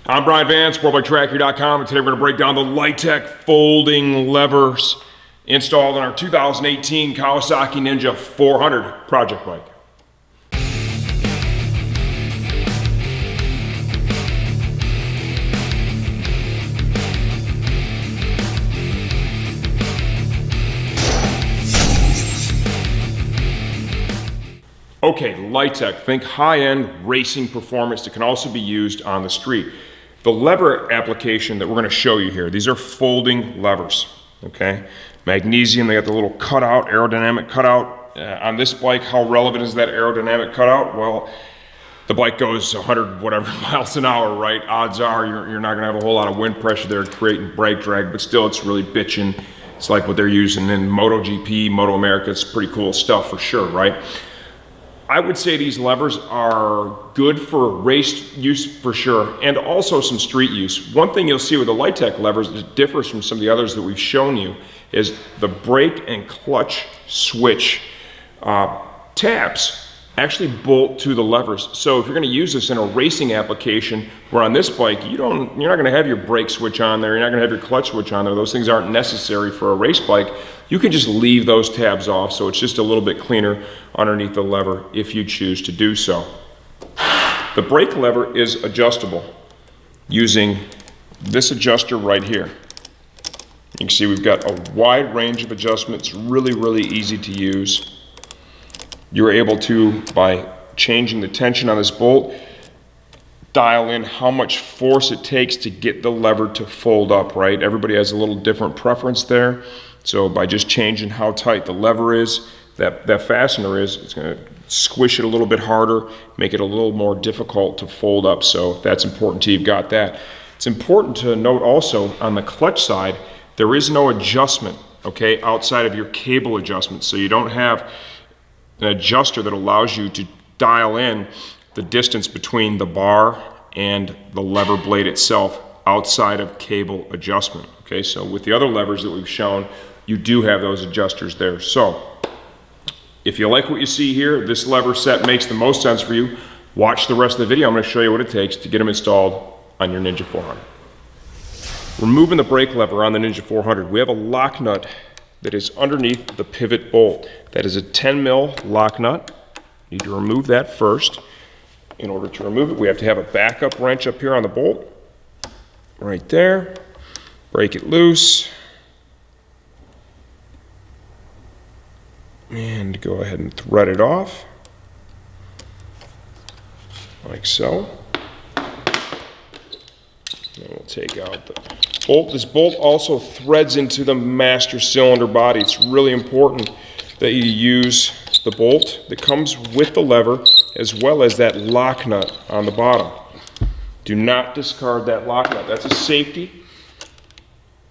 I'm Brian Van, SportbikeTracker.com, and today we're going to break down the Lightech folding levers installed in our 2018 Kawasaki Ninja 400 project bike. Okay, Lightech, think high-end racing performance that can also be used on the street. The lever application that we're going to show you here, these are folding levers, okay? Magnesium, they got the little cutout, aerodynamic cutout. On this bike, how relevant is that aerodynamic cutout? Well, the bike goes 100 whatever miles an hour, right? Odds are you're not going to have a whole lot of wind pressure there creating brake drag, but still it's really bitching. It's like what they're using in MotoGP, Moto America. It's pretty cool stuff for sure, right? I would say these levers are good for race use for sure, and also some street use. One thing you'll see with the Lightech levers that differs from some of the others that we've shown you is the brake and clutch switch tabs actually bolt to the levers. So if you're going to use this in a racing application, where on this bike you're not going to have your brake switch on there, you're not going to have your clutch switch on there. Those things aren't necessary for a race bike. You can just leave those tabs off, so it's just a little bit cleaner underneath the lever if you choose to do so. The brake lever is adjustable using this adjuster right here. You can see we've got a wide range of adjustments, really easy to use. You're able to, by changing the tension on this bolt, dial in how much force it takes to get the lever to fold up, right? Everybody has a little different preference there. So by just changing how tight the lever is, that fastener is, it's going to squish it a little bit harder, make it a little more difficult to fold up. So if that's important to you, you've got that. It's important to note also on the clutch side, there is no adjustment, okay, outside of your cable adjustment. So you don't have an adjuster that allows you to dial in the distance between the bar and the lever blade itself outside of cable adjustment. Okay, so with the other levers that we've shown, you do have those adjusters there. So if you like what you see here, this lever set makes the most sense for you. Watch the rest of the video. I'm going to show you what it takes to get them installed on your Ninja 400. Removing the brake lever on the Ninja 400, we have a lock nut that is underneath the pivot bolt. That is a 10 mil lock nut. You need to remove that first. In order to remove it, we have to have a backup wrench up here on the bolt. Right there. Break it loose. And go ahead and thread it off. Like so. And we'll take out the bolt. This bolt also threads into the master cylinder body. It's really important that you use the bolt that comes with the lever as well as that lock nut on the bottom. Do not discard that lock nut. That's a safety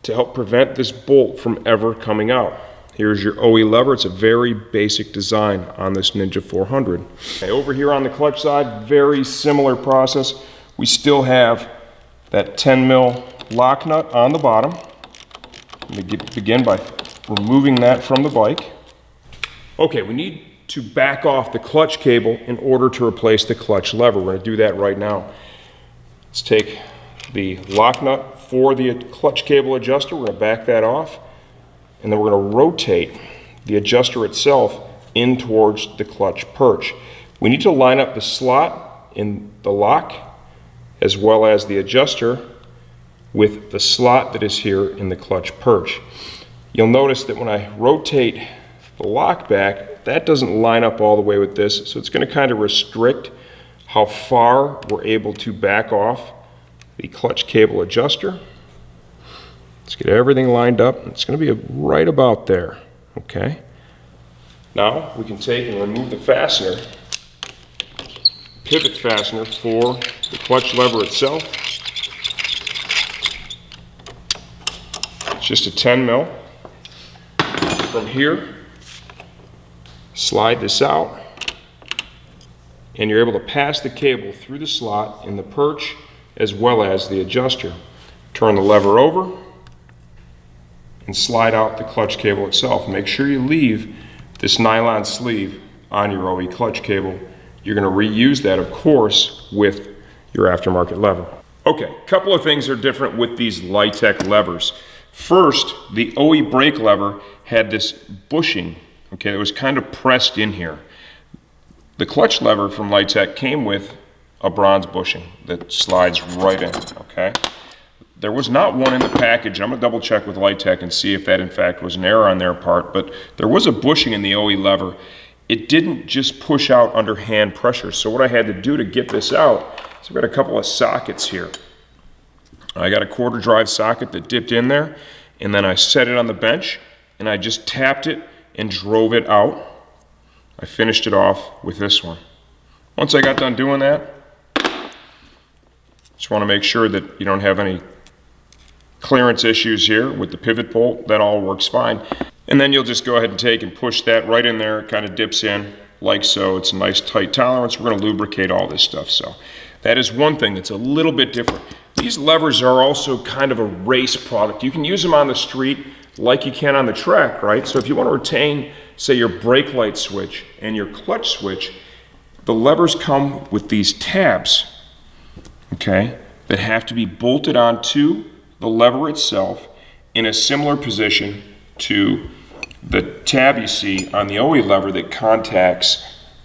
to help prevent this bolt from ever coming out. Here's your OE lever. It's a very basic design on this Ninja 400. Okay, over here on the clutch side, very similar process. We still have that 10 mil lock nut on the bottom. I'm going to begin by removing that from the bike. Okay, we need to back off the clutch cable in order to replace the clutch lever. We're going to do that right now. Let's take the lock nut for the clutch cable adjuster. We're going to back that off, and then we're going to rotate the adjuster itself in towards the clutch perch. We need to line up the slot in the lock as well as the adjuster with the slot that is here in the clutch perch. You'll notice that when I rotate the lock back, that doesn't line up all the way with this, so it's going to kind of restrict how far we're able to back off the clutch cable adjuster. Let's get everything lined up. It's going to be right about there, okay? Now we can take and remove the fastener, pivot fastener for the clutch lever itself. It's just a 10 mil. From here, slide this out, and you're able to pass the cable through the slot in the perch as well as the adjuster. Turn the lever over and slide out the clutch cable itself. Make sure you leave this nylon sleeve on your OE clutch cable. You're going to reuse that, of course, with your aftermarket lever. Okay, a couple of things are different with these Lightech levers. First, the OE brake lever had this bushing, okay, that was kind of pressed in here. The clutch lever from Lightech came with a bronze bushing that slides right in, okay? There was not one in the package. I'm gonna double check with Lightech and see if that in fact was an error on their part, but there was a bushing in the OE lever. It didn't just push out under hand pressure. So what I had to do to get this out, so I've got a couple of sockets here. I got a quarter drive socket that dipped in there, and then I set it on the bench, and I just tapped it and drove it out. I finished it off with this one. Once I got done doing that, just want to make sure that you don't have any clearance issues here with the pivot bolt. That all works fine. And then you'll just go ahead and take and push that right in there. It kind of dips in like so. It's a nice tight tolerance. We're going to lubricate all this stuff. So that is one thing that's a little bit different. These levers are also kind of a race product. You can use them on the street like you can on the track, right? So if you want to retain, say, your brake light switch and your clutch switch, the levers come with these tabs, okay, that have to be bolted onto the lever itself in a similar position to the tab you see on the OE lever that contacts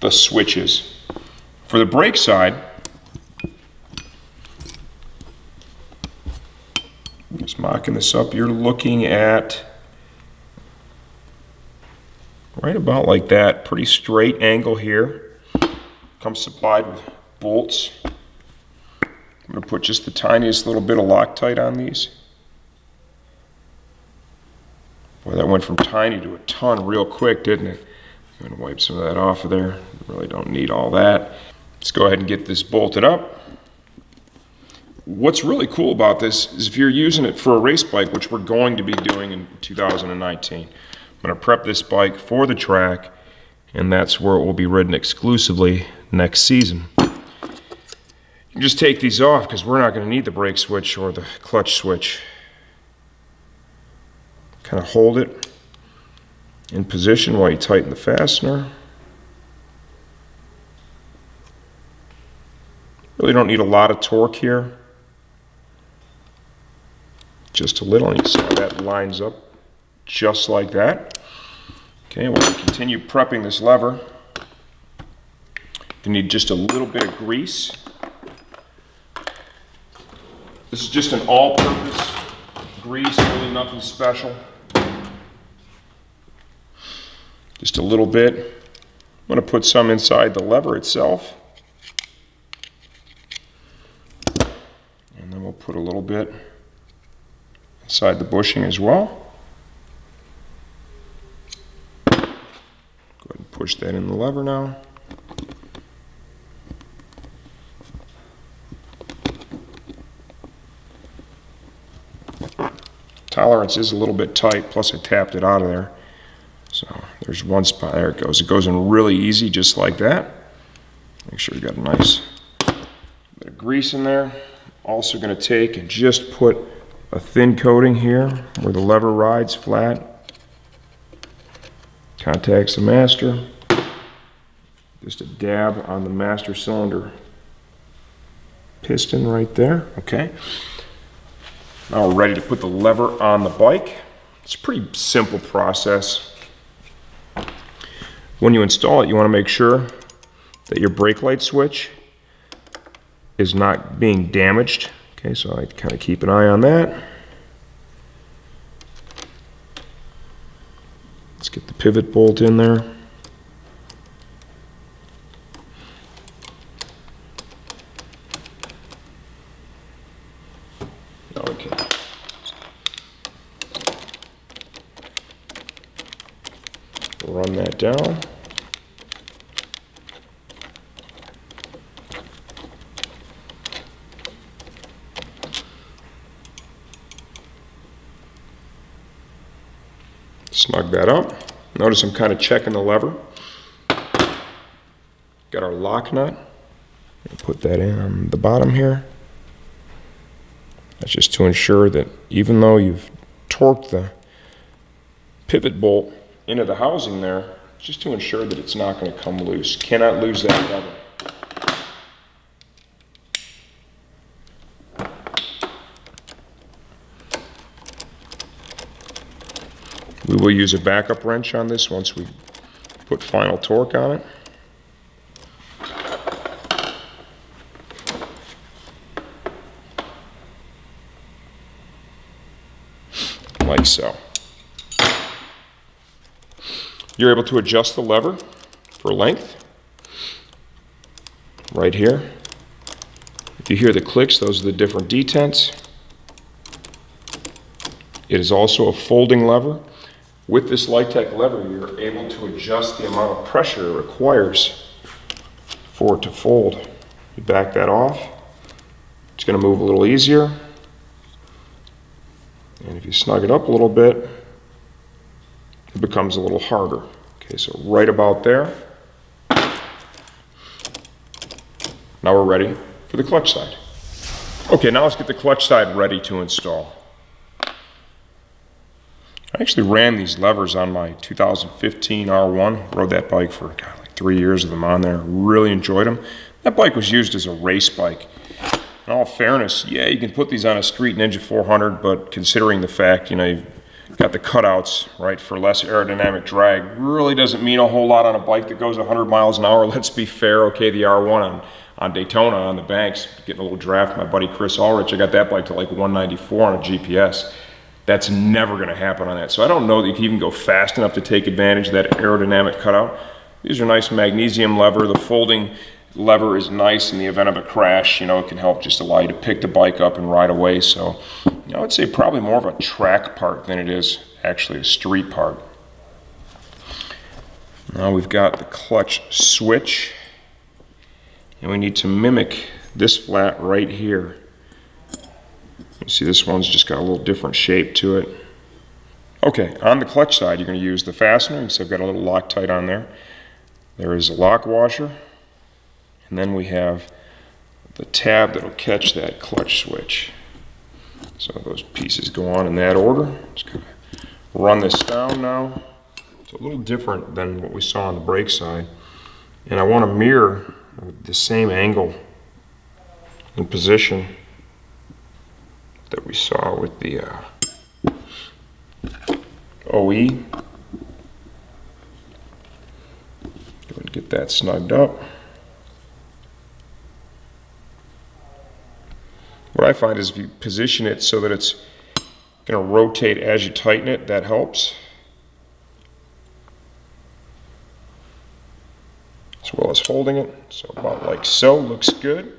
the switches. For the brake side, just mocking this up, you're looking at right about like that, pretty straight angle here. Comes supplied with bolts. I'm going to put just the tiniest little bit of Loctite on these. Boy, that went from tiny to a ton real quick, didn't it? I'm going to wipe some of that off of there. Really don't need all that. Let's go ahead and get this bolted up. What's really cool about this is if you're using it for a race bike, which we're going to be doing in 2019, I'm going to prep this bike for the track, and that's where it will be ridden exclusively next season. You can just take these off because we're not going to need the brake switch or the clutch switch. Kind of hold it in position while you tighten the fastener. Really don't need a lot of torque here. Just a little, and you see how that lines up just like that. Okay, we'll continue prepping this lever. You need just a little bit of grease. This is just an all-purpose grease, really nothing special. Just a little bit. I'm going to put some inside the lever itself. And then we'll put a little bit inside the bushing as well. Go ahead and push that in the lever now. Tolerance is a little bit tight, plus I tapped it out of there. So there's one spot, there it goes. It goes in really easy, just like that. Make sure you got a nice bit of grease in there. Also going to take and just put a thin coating here where the lever rides flat. Contacts the master. Just a dab on the master cylinder piston right there, okay. Now we're ready to put the lever on the bike. It's a pretty simple process. When you install it, you want to make sure that your brake light switch is not being damaged. Okay, so I kind of keep an eye on that. Let's get the pivot bolt in there. Okay. Run that down. Snug that up. Notice I'm kind of checking the lever. Got our lock nut. Put that in on the bottom here. That's just to ensure that even though you've torqued the pivot bolt into the housing there, just to ensure that it's not going to come loose. Cannot lose that lever. We will use a backup wrench on this once we put final torque on it. Like so. You're able to adjust the lever for length right here. If you hear the clicks, those are the different detents. It is also a folding lever. With this Lightech lever, you're able to adjust the amount of pressure it requires for it to fold. You back that off, it's going to move a little easier. And if you snug it up a little bit, it becomes a little harder. Okay, so right about there. Now we're ready for the clutch side. Okay, now let's get the clutch side ready to install. I actually ran these levers on my 2015 R1. Rode that bike for like 3 years of them on there. Really enjoyed them. That bike was used as a race bike. In all fairness, yeah, you can put these on a Street Ninja 400, but considering the fact, you've got the cutouts, right, for less aerodynamic drag, really doesn't mean a whole lot on a bike that goes 100 miles an hour. Let's be fair. Okay, the R1 on Daytona on the banks, getting a little draft. My buddy Chris Ulrich, I got that bike to like 194 on a GPS. That's never going to happen on that. So I don't know that you can even go fast enough to take advantage of that aerodynamic cutout. These are nice magnesium lever. The folding lever is nice in the event of a crash. It can help just allow you to pick the bike up and ride away. So I would say probably more of a track part than it is actually a street part. Now we've got the clutch switch, and we need to mimic this flat right here. You see this one's just got a little different shape to it. Okay, on the clutch side, you're going to use the fastener. You see I've got a little Loctite on there. There is a lock washer, and then we have the tab that'll catch that clutch switch. So those pieces go on in that order. Just going to run this down now. It's a little different than what we saw on the brake side, and I want to mirror the same angle and position that we saw with the OE. Go and get that snugged up. What I find is if you position it so that it's going to rotate as you tighten it, that helps. As well as holding it. So about like so, looks good.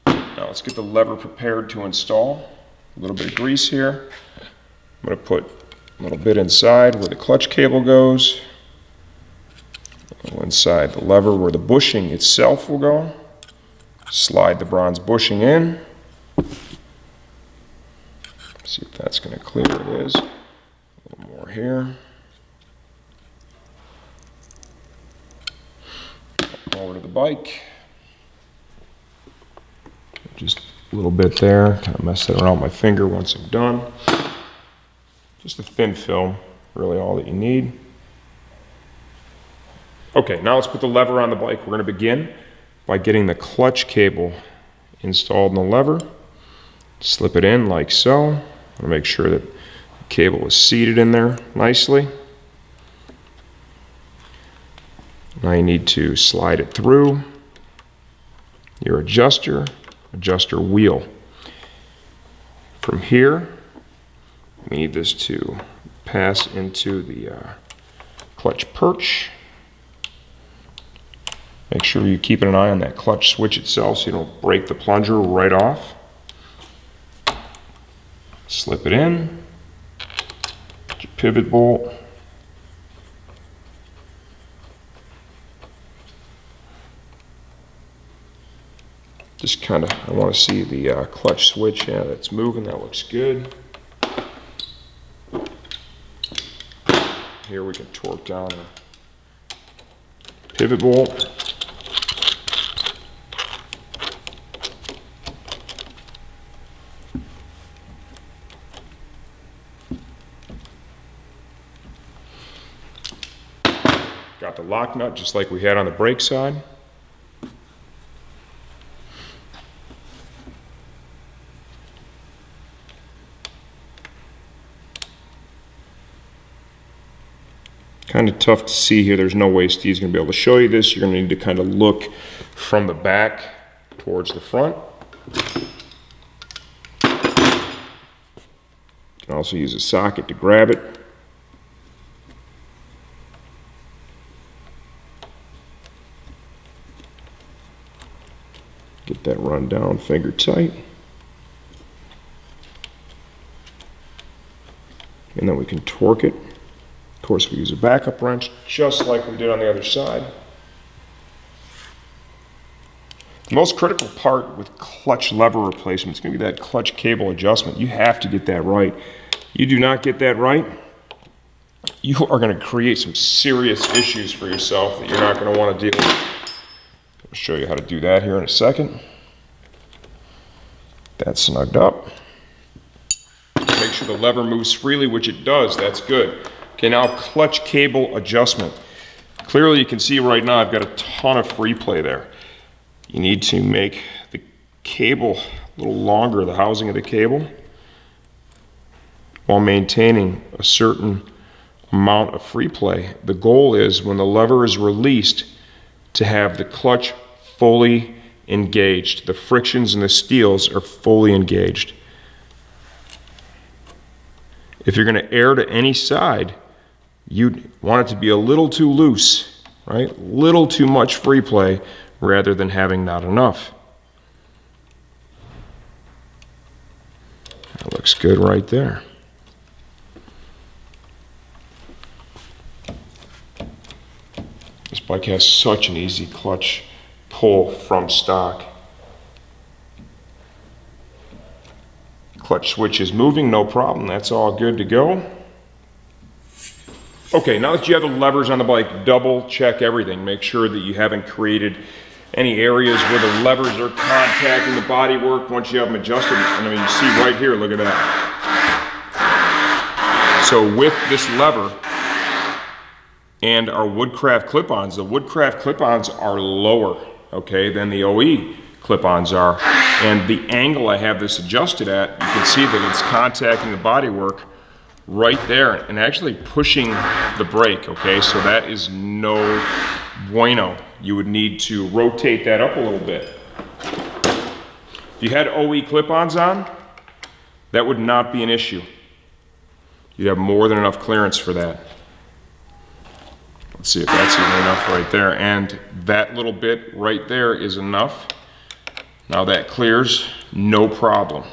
Now let's get the lever prepared to install. A little bit of grease here. I'm going to put a little bit inside where the clutch cable goes. A little inside the lever where the bushing itself will go. Slide the bronze bushing in. See if that's going to clear. It is. A little more here. Over to the bike. Just a little bit there. Kind of mess that around with my finger once I'm done. Just a thin film, really all that you need. Okay, now let's put the lever on the bike. We're going to begin by getting the clutch cable installed in the lever. Slip it in like so. I want to make sure that the cable is seated in there nicely. Now you need to slide it through your adjuster wheel. From here, we need this to pass into the clutch perch. Make sure you keep an eye on that clutch switch itself so you don't break the plunger right off. Slip it in, get your pivot bolt. Just kind of, I want to see the clutch switch. Yeah, that's moving. That looks good. Here we can torque down a pivot bolt. Got the lock nut just like we had on the brake side. Kind of tough to see here. There's no way Steve's going to be able to show you this. You're going to need to kind of look from the back towards the front. You can also use a socket to grab it. Get that run down finger tight. And then we can torque it. Of course, we use a backup wrench, just like we did on the other side. The most critical part with clutch lever replacement is going to be that clutch cable adjustment. You have to get that right. You do not get that right, you are going to create some serious issues for yourself that you're not going to want to deal with. I'll show you how to do that here in a second. That's snugged up. Make sure the lever moves freely, which it does. That's good. Okay, now clutch cable adjustment. Clearly you can see right now I've got a ton of free play there. You need to make the cable a little longer, the housing of the cable, while maintaining a certain amount of free play. The goal is when the lever is released to have the clutch fully engaged. The frictions and the steels are fully engaged. If you're going to err to any side, you want it to be a little too loose, right? Little too much free play rather than having not enough. That looks good right there. This bike has such an easy clutch pull from stock. Clutch switch is moving, no problem. That's all good to go. Okay, now that you have the levers on the bike, double check everything. Make sure that you haven't created any areas where the levers are contacting the bodywork once you have them adjusted. And I mean, you see right here, look at that. So with this lever and our Woodcraft clip-ons, the Woodcraft clip-ons are lower, okay, than the OE clip-ons are. And the angle I have this adjusted at, you can see that it's contacting the bodywork right there and actually pushing the brake, okay? So that is no bueno. You would need to rotate that up a little bit. If you had OE clip-ons on, that would not be an issue. You'd have more than enough clearance for that. Let's see if that's even enough right there. And that little bit right there is enough. Now that clears, no problem.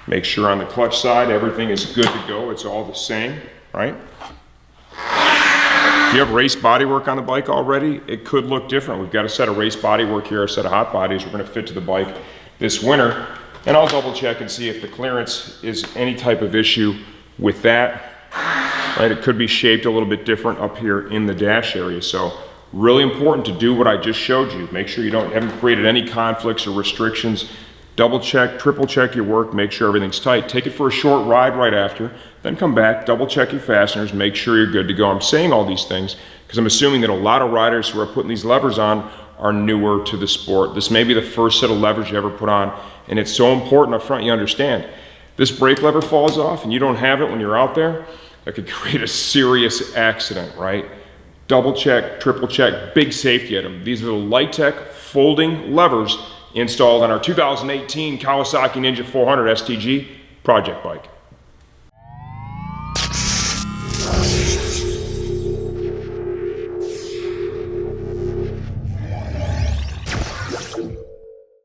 Make sure on the clutch side everything is good to go. It's all the same, right? If you have race bodywork on the bike already, it could look different. We've got a set of race bodywork here, a set of hot bodies we're going to fit to the bike this winter. And I'll double check and see if the clearance is any type of issue with that. Right? It could be shaped a little bit different up here in the dash area. So really important to do what I just showed you. Make sure you haven't created any conflicts or restrictions. Double check, triple check your work, make sure everything's tight. Take it for a short ride right after, then come back, double check your fasteners, make sure you're good to go. I'm saying all these things because I'm assuming that a lot of riders who are putting these levers on are newer to the sport. This may be the first set of levers you ever put on, and it's so important up front you understand. This brake lever falls off and you don't have it when you're out there, that could create a serious accident, right? Double check, triple check, big safety item. These are the Lightech folding levers installed on our 2018 Kawasaki Ninja 400 STG project bike.